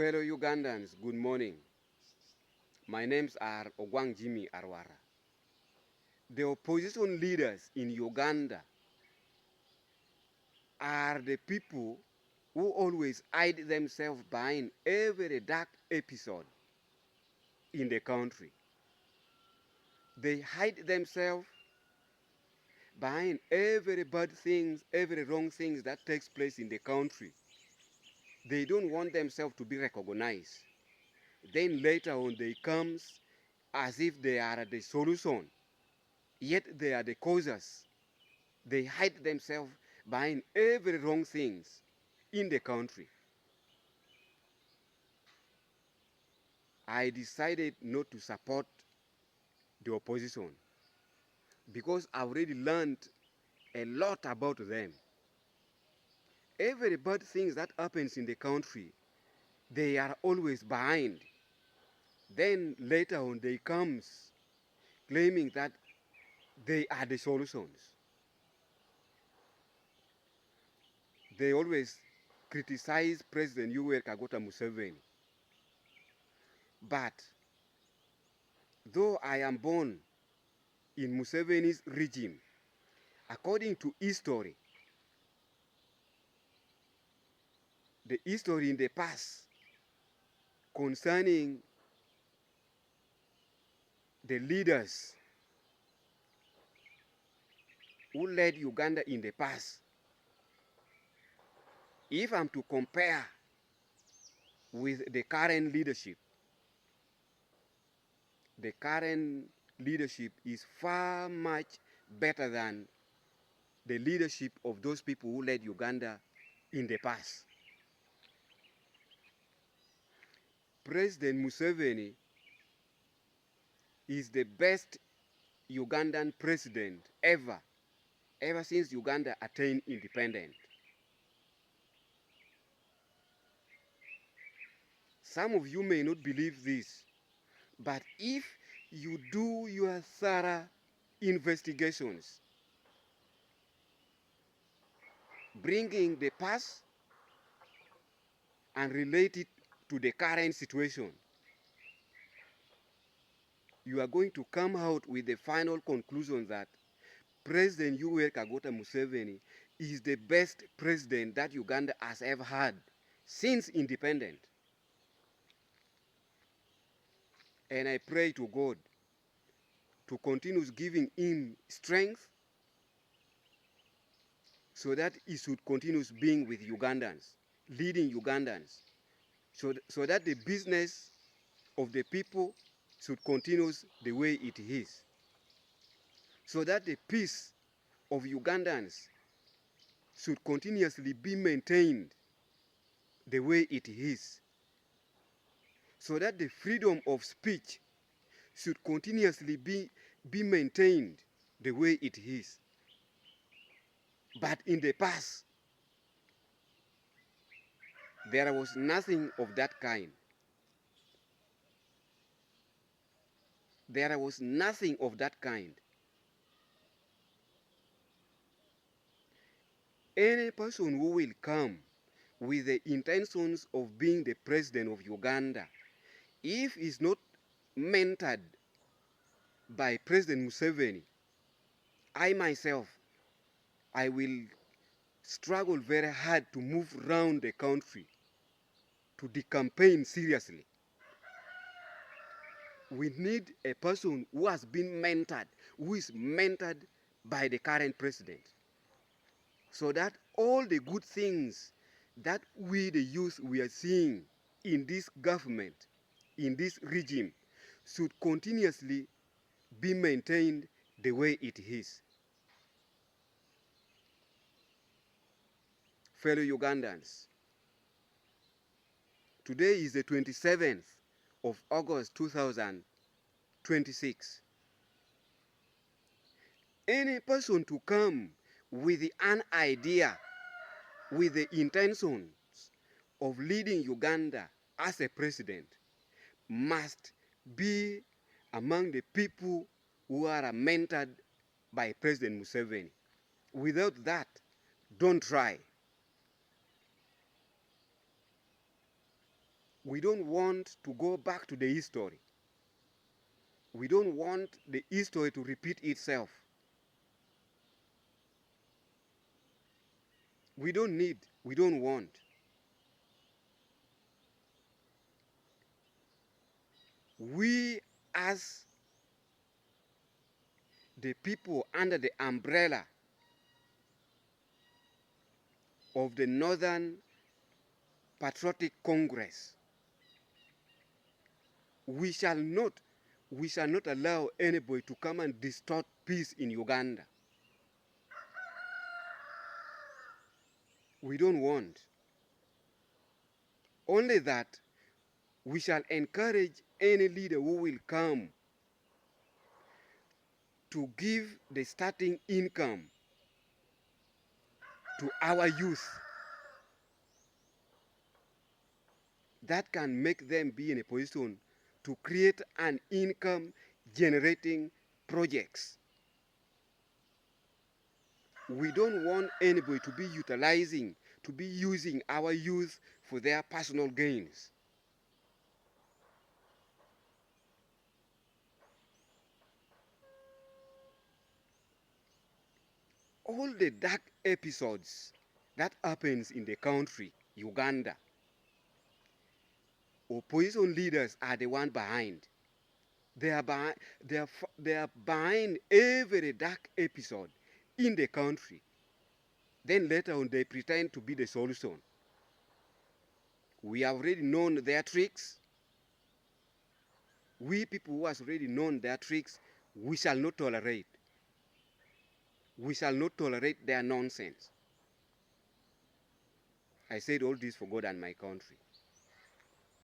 Fellow Ugandans, good morning. My names are Ogwang Jimmy Arwara. The opposition leaders in Uganda are the people who always hide themselves behind every dark episode in the country. They hide themselves behind every bad things, every wrong things that takes place in the country. They don't want themselves to be recognized. Then later on they comes as if they are the solution, yet they are the causes. They hide themselves behind every wrong things in the country. I decided not to support the opposition because I already learned a lot about them. Every bad things that happens in the country, they are always behind. Then later on they comes claiming that they are the solutions. They always criticize President Museveni. But though I am born in Museveni's regime, according to history, the history in the past concerning the leaders who led Uganda in the past, if I'm to compare with the current leadership is far much better than the leadership of those people who led Uganda in the past. President Museveni is the best Ugandan president ever since Uganda attained independence. Some of you may not believe this, but if you do your thorough investigations, bringing the past and relate it to the current situation, you are going to come out with the final conclusion that President Museveni is the best president that Uganda has ever had since independence. And I pray to God to continue giving him strength so that he should continue being with Ugandans, leading Ugandans, so that the business of the people should continue the way it is, so that the peace of Ugandans should continuously be maintained the way it is, so that the freedom of speech should continuously be maintained the way it is. But in the past, there was nothing of that kind. There was nothing of that kind. Any person who will come with the intentions of being the president of Uganda, if is not mentored by President Museveni, I myself, I will struggle very hard to move around the country to the campaign seriously. We need a person who has been mentored, who is mentored by the current president, so that all the good things that we, the youth, we are seeing in this government, in this regime, should continuously be maintained the way it is. Fellow Ugandans, today is the 27th of August 2026. Any person to come with an idea, with the intentions of leading Uganda as a president, must be among the people who are mentored by President Museveni. Without that, don't try. We don't want to go back to the history. We don't want the history to repeat itself. We don't need, we don't want. We, as the people under the umbrella of the Northern Patriotic Congress, we shall not allow anybody to come and distort peace in Uganda. We don't want. Only that we shall encourage any leader who will come to give the starting income to our youth that can make them be in a position to create an income generating projects. We don't want anybody to be using our youth for their personal gains. All the dark episodes that happens in the country, Uganda, opposition leaders are the one behind. They are behind every dark episode in the country. Then later on they pretend to be the solution. We have already known their tricks. We people who has already known their tricks, we shall not tolerate. We shall not tolerate their nonsense. I said all this for God and my country.